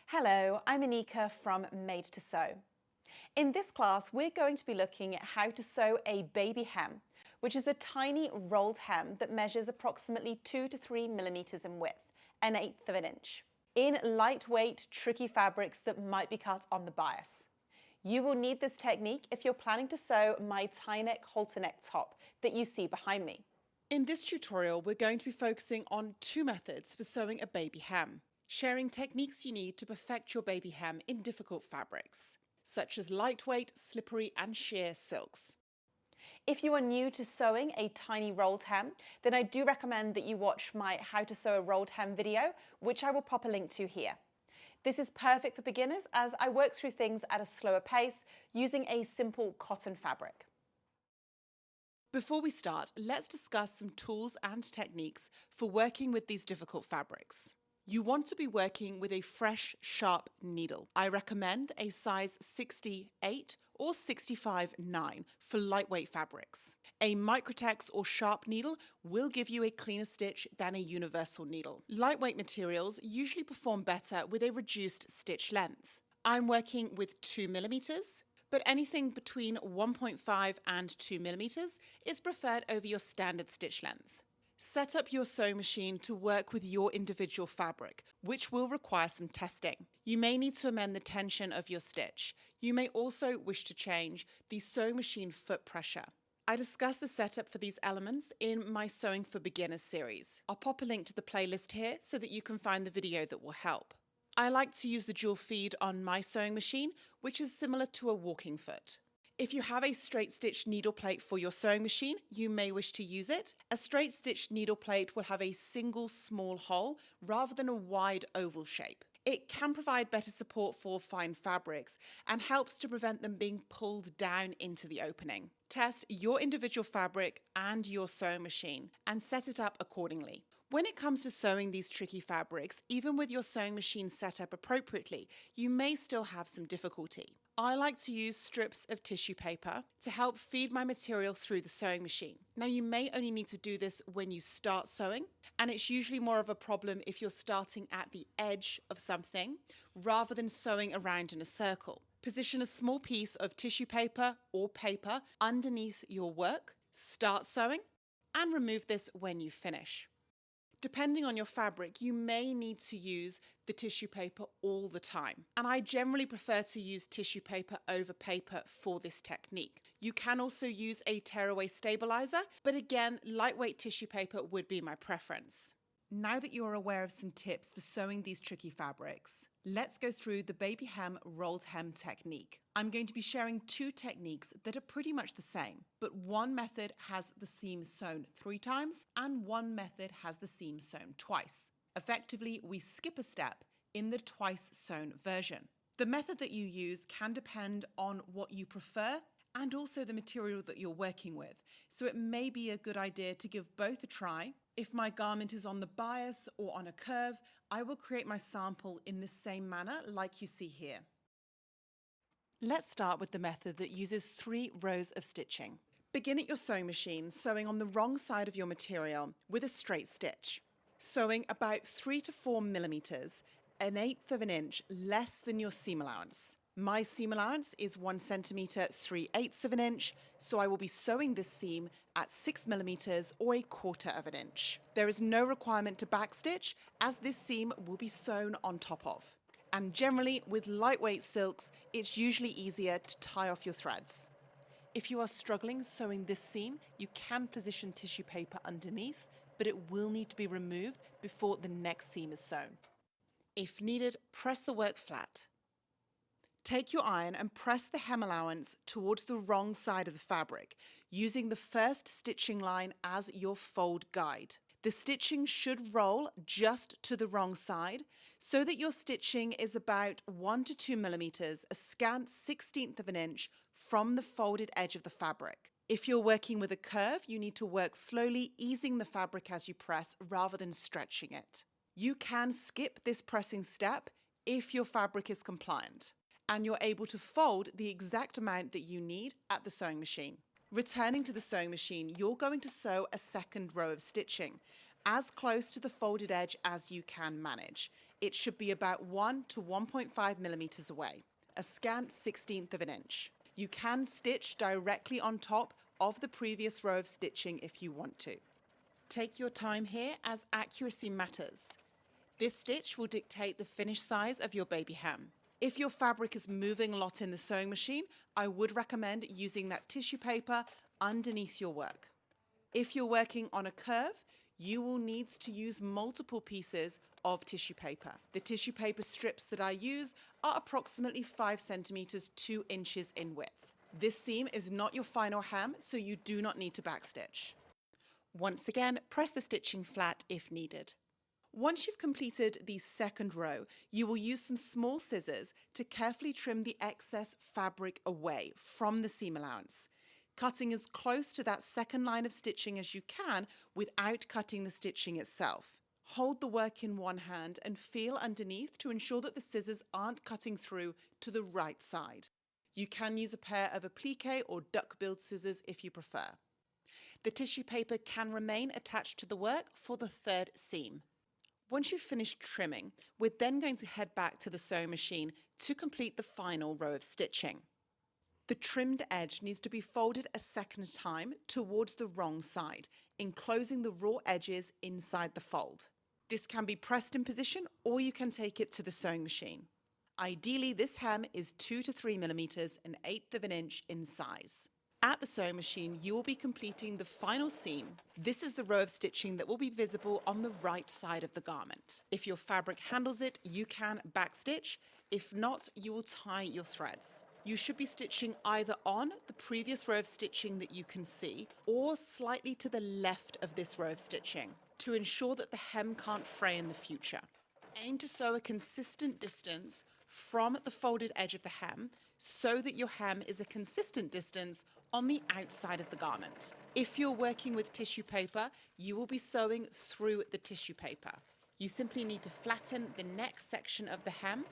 Hello, I'm Anika from Made to Sew. In this class, we're going to be looking at how to sew a baby hem, which is a tiny rolled hem that measures approximately 2 to 3 millimeters in width, an eighth of an inch, in lightweight, tricky fabrics that might be cut on the bias. You will need this technique if you're planning to sew my tie neck halter neck top that you see behind me. In this tutorial, we're going to be focusing on two methods for sewing a baby hem, sharing techniques you need to perfect your baby hem in difficult fabrics, such as lightweight, slippery and sheer silks. If you are new to sewing a tiny rolled hem, then I do recommend that you watch my How to Sew a Rolled Hem video, which I will pop a link to here. This is perfect for beginners as I work through things at a slower pace using a simple cotton fabric. Before we start, let's discuss some tools and techniques for working with these difficult fabrics. You want to be working with a fresh, sharp needle. I recommend a size 68 or 65/9 for lightweight fabrics. A microtex or sharp needle will give you a cleaner stitch than a universal needle. Lightweight materials usually perform better with a reduced stitch length. I'm working with 2 millimeters, but anything between 1.5 and 2 millimeters is preferred over your standard stitch length. Set up your sewing machine to work with your individual fabric, which will require some testing. You may need to amend the tension of your stitch. You may also wish to change the sewing machine foot pressure. I discuss the setup for these elements in my Sewing for Beginners series. I'll pop a link to the playlist here so that you can find the video that will help. I like to use the dual feed on my sewing machine, which is similar to a walking foot. If you have a straight stitch needle plate for your sewing machine, you may wish to use it. A straight stitch needle plate will have a single small hole rather than a wide oval shape. It can provide better support for fine fabrics and helps to prevent them being pulled down into the opening. Test your individual fabric and your sewing machine and set it up accordingly. When it comes to sewing these tricky fabrics, even with your sewing machine set up appropriately, you may still have some difficulty. I like to use strips of tissue paper to help feed my material through the sewing machine. Now, you may only need to do this when you start sewing, and it's usually more of a problem if you're starting at the edge of something rather than sewing around in a circle. Position a small piece of tissue paper or paper underneath your work, start sewing, and remove this when you finish. Depending on your fabric, you may need to use the tissue paper all the time. And I generally prefer to use tissue paper over paper for this technique. You can also use a tearaway stabilizer, but again, lightweight tissue paper would be my preference. Now that you're aware of some tips for sewing these tricky fabrics, let's go through the baby hem rolled hem technique. I'm going to be sharing two techniques that are pretty much the same, but one method has the seam sewn 3 times and one method has the seam sewn twice. Effectively, we skip a step in the twice sewn version. The method that you use can depend on what you prefer and also the material that you're working with, so it may be a good idea to give both a try. If my garment is on the bias or on a curve, I will create my sample in the same manner like you see here. Let's start with the method that uses 3 rows of stitching. Begin at your sewing machine, sewing on the wrong side of your material with a straight stitch. Sewing about 3 to 4 millimeters, an eighth of an inch less than your seam allowance. My seam allowance is 1 centimeter, 3/8 of an inch, so I will be sewing this seam at 6 millimeters or a quarter of an inch. There is no requirement to backstitch as this seam will be sewn on top of. And generally with lightweight silks, it's usually easier to tie off your threads. If you are struggling sewing this seam, you can position tissue paper underneath, but it will need to be removed before the next seam is sewn. If needed, press the work flat. Take your iron and press the hem allowance towards the wrong side of the fabric, using the first stitching line as your fold guide. The stitching should roll just to the wrong side, so that your stitching is about 1 to 2 millimeters, a scant 1/16 of an inch from the folded edge of the fabric. If you're working with a curve, you need to work slowly, easing the fabric as you press rather than stretching it. You can skip this pressing step if your fabric is compliant, and you're able to fold the exact amount that you need at the sewing machine. Returning to the sewing machine, you're going to sew a second row of stitching, as close to the folded edge as you can manage. It should be about 1 to 1.5 millimeters away, a scant 1/16 of an inch. You can stitch directly on top of the previous row of stitching if you want to. Take your time here as accuracy matters. This stitch will dictate the finish size of your baby hem. If your fabric is moving a lot in the sewing machine, I would recommend using that tissue paper underneath your work. If you're working on a curve, you will need to use multiple pieces of tissue paper. The tissue paper strips that I use are approximately 5 centimeters, 2 inches in width. This seam is not your final hem, so you do not need to backstitch. Once again, press the stitching flat if needed. Once you've completed the second row, you will use some small scissors to carefully trim the excess fabric away from the seam allowance, cutting as close to that second line of stitching as you can without cutting the stitching itself. Hold the work in one hand and feel underneath to ensure that the scissors aren't cutting through to the right side. You can use a pair of applique or duck-billed scissors if you prefer. The tissue paper can remain attached to the work for the third seam. Once you've finished trimming, we're then going to head back to the sewing machine to complete the final row of stitching. The trimmed edge needs to be folded a second time towards the wrong side, enclosing the raw edges inside the fold. This can be pressed in position or you can take it to the sewing machine. Ideally, this hem is 2 to 3 millimeters, an 1/8 of an inch in size. At the sewing machine, you will be completing the final seam. This is the row of stitching that will be visible on the right side of the garment. If your fabric handles it, you can backstitch. If not, you will tie your threads. You should be stitching either on the previous row of stitching that you can see or slightly to the left of this row of stitching to ensure that the hem can't fray in the future. Aim to sew a consistent distance from the folded edge of the hem so that your hem is a consistent distance on the outside of the garment. If you're working with tissue paper, you will be sewing through the tissue paper. You simply need to flatten the next section of the hem,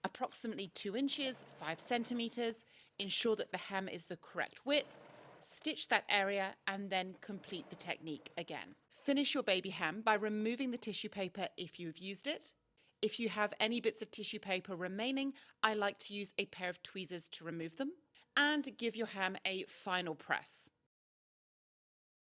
approximately 2 inches, 5 centimeters, ensure that the hem is the correct width, stitch that area, and then complete the technique again. Finish your baby hem by removing the tissue paper if you've used it. If you have any bits of tissue paper remaining, I like to use a pair of tweezers to remove them and give your hem a final press.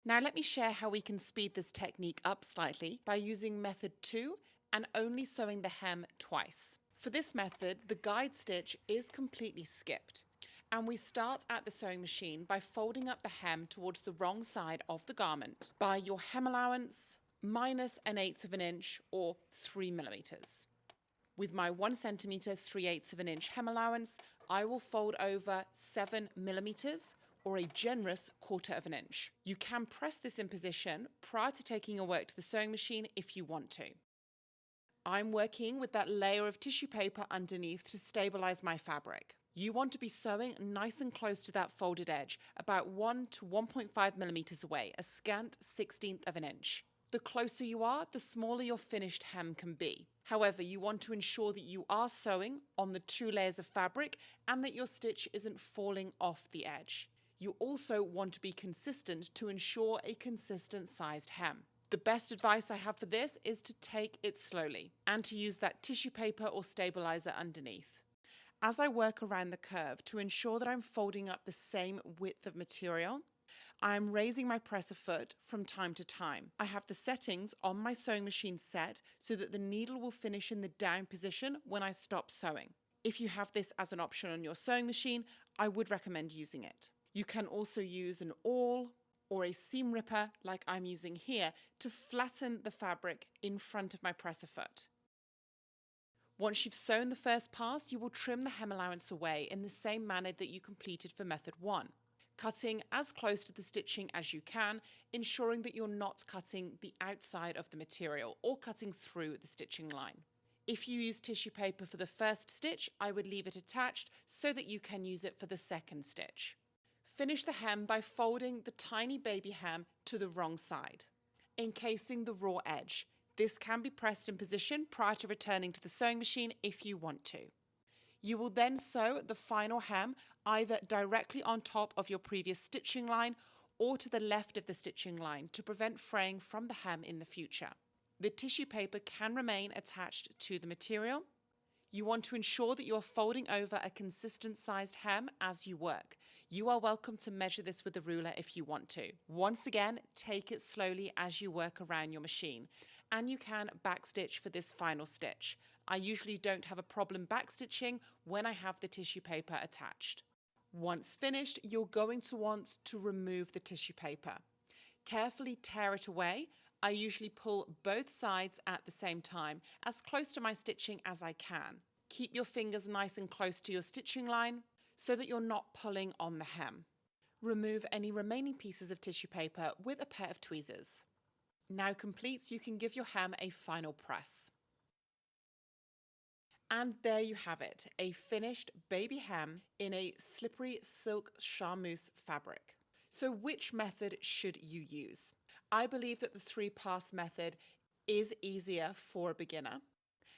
Now let me share how we can speed this technique up slightly by using method 2 and only sewing the hem twice. For this method, the guide stitch is completely skipped, and we start at the sewing machine by folding up the hem towards the wrong side of the garment by your hem allowance minus an 1/8 of an inch or 3 millimeters. With my 1 centimeter, 3/8 of an inch hem allowance, I will fold over 7 millimeters or a generous 1/4 of an inch. You can press this in position prior to taking your work to the sewing machine if you want to. I'm working with that layer of tissue paper underneath to stabilize my fabric. You want to be sewing nice and close to that folded edge, about 1 to 1.5 millimeters away, a scant 1/16 of an inch. The closer you are, the smaller your finished hem can be. However, you want to ensure that you are sewing on the 2 layers of fabric and that your stitch isn't falling off the edge. You also want to be consistent to ensure a consistent sized hem. The best advice I have for this is to take it slowly and to use that tissue paper or stabilizer underneath. As I work around the curve to ensure that I'm folding up the same width of material, I am raising my presser foot from time to time. I have the settings on my sewing machine set so that the needle will finish in the down position when I stop sewing. If you have this as an option on your sewing machine, I would recommend using it. You can also use an awl or a seam ripper like I'm using here to flatten the fabric in front of my presser foot. Once you've sewn the first pass, you will trim the hem allowance away in the same manner that you completed for method 1, cutting as close to the stitching as you can, ensuring that you're not cutting the outside of the material or cutting through the stitching line. If you use tissue paper for the first stitch, I would leave it attached so that you can use it for the second stitch. Finish the hem by folding the tiny baby hem to the wrong side, encasing the raw edge. This can be pressed in position prior to returning to the sewing machine if you want to. You will then sew the final hem either directly on top of your previous stitching line or to the left of the stitching line to prevent fraying from the hem in the future. The tissue paper can remain attached to the material. You want to ensure that you are folding over a consistent sized hem as you work. You are welcome to measure this with a ruler if you want to. Once again, take it slowly as you work around your machine. And you can backstitch for this final stitch. I usually don't have a problem backstitching when I have the tissue paper attached. Once finished, you're going to want to remove the tissue paper. Carefully tear it away. I usually pull both sides at the same time, as close to my stitching as I can. Keep your fingers nice and close to your stitching line so that you're not pulling on the hem. Remove any remaining pieces of tissue paper with a pair of tweezers. Now complete, you can give your hem a final press. And there you have it, a finished baby hem in a slippery silk charmeuse fabric. So which method should you use? I believe that the 3-pass method is easier for a beginner.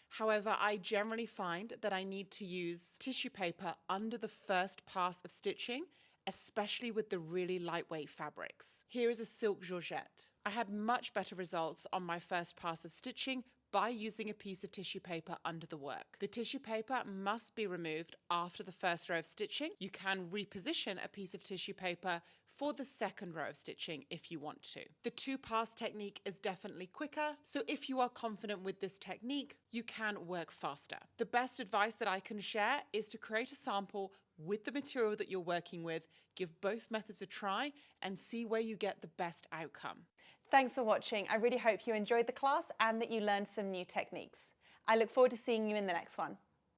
However, I generally find that I need to use tissue paper under the first pass of stitching, especially with the really lightweight fabrics. Here is a silk georgette. I had much better results on my first pass of stitching by using a piece of tissue paper under the work. The tissue paper must be removed after the first row of stitching. You can reposition a piece of tissue paper for the second row of stitching if you want to. The 2-pass technique is definitely quicker, so if you are confident with this technique, you can work faster. The best advice that I can share is to create a sample with the material that you're working with, give both methods a try, and see where you get the best outcome. Thanks for watching. I really hope you enjoyed the class and that you learned some new techniques. I look forward to seeing you in the next one.